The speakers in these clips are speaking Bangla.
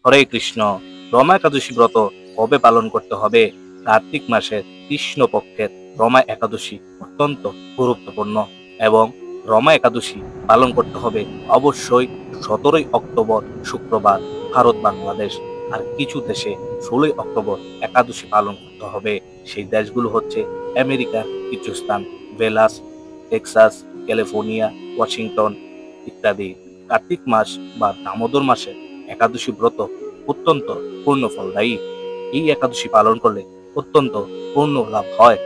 হরে কৃষ্ণ। রমা একাদশী ব্রত কবে পালন করতে হবে? কার্তিক মাসের কৃষ্ণ পক্ষের রমা একাদশী অত্যন্ত গুরুত্বপূর্ণ এবং রমা একাদশী পালন করতে হবে অবশ্যই 17ই অক্টোবর শুক্রবার ভারত বাংলাদেশ। আর কিছু দেশে 16ই অক্টোবর একাদশী পালন করতে হবে। সেই দেশগুলো হচ্ছে আমেরিকার কিছু স্থান, ভেলাস, টেক্সাস, ক্যালিফোর্নিয়া, ওয়াশিংটন ইত্যাদি। কার্তিক মাস বা দামোদর মাসে একাদশী ব্রত অত্যন্ত পূর্ণ ফলদায়ী। এই একাদশী পালন করলে অত্যন্ত পূর্ণ লাভ হয়।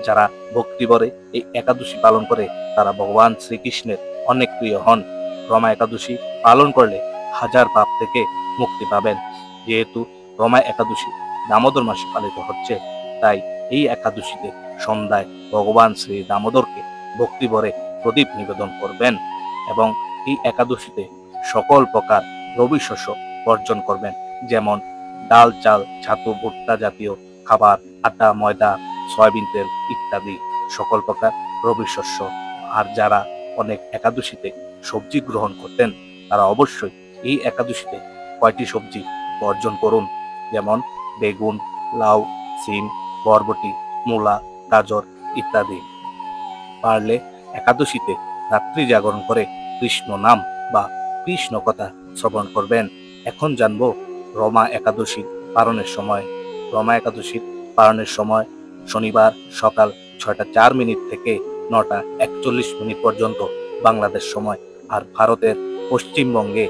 যারা ভক্তিভরে এই একাদশী পালন করে তারা ভগবান শ্রীকৃষ্ণের অনেক প্রিয় হন। রমা একাদশী পালন করলে হাজার পাপ থেকে মুক্তি পাবেন। যেহেতু রমা একাদশী দামোদর মাসে পালিত হচ্ছে, তাই এই একাদশীতে সন্ধ্যায় ভগবান শ্রী দামোদরকে ভক্তিভরে প্রদীপ নিবেদন করবেন এবং এই একাদশীতে সকল প্রকার রবি শস্য বর্জন করবেন, যেমন ডাল, চাল, ছাতু, ভুট্টা জাতীয় খাবার, আটা, ময়দা, সয়াবিন তেল ইত্যাদি সকল প্রকার রবি শস্য। আর যারা অনেক একাদশীতে সবজি গ্রহণ করতেন তারা অবশ্যই এই একাদশীতে কয়টি সবজি বর্জন করুন, যেমন বেগুন, লাউ, সিম, বরবটি, মূলা, গাজর ইত্যাদি। পারলে একাদশীতে রাত্রি জাগরণ করে কৃষ্ণ নাম বা কৃষ্ণ কথা শ্রবণ করবেন। এখন জানবো রমা একাদশী পালনের সময়। রমা একাদশীর পালনের সময় শনিবার সকাল 6টা 4 মিনিট থেকে 9টা 41 মিনিট পর্যন্ত বাংলাদেশ সময়, আর ভারতের পশ্চিমবঙ্গে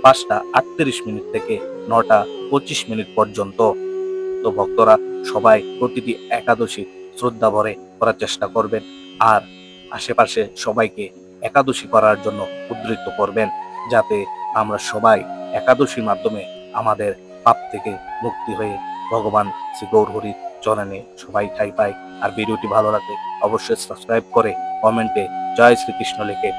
5টা 38 মিনিট থেকে 9টা 25 মিনিট পর্যন্ত। তো ভক্তরা সবাই প্রতিটি একাদশী শ্রদ্ধা ভরে করার চেষ্টা করবেন আর আশেপাশে সবাইকে একাদশী করার জন্য উদ্বুদ্ধ করবেন, যাতে আমরা সবাই একাদশীর মাধ্যমে আমাদের পাপ থেকে মুক্তি হয়ে ভগবান শ্রী গৌরহরির চরণে সবাই ঠাঁই পাই। আর ভিডিওটি ভালো লাগলে অবশ্যই সাবস্ক্রাইব করে কমেন্টে জয় শ্রীকৃষ্ণ লিখে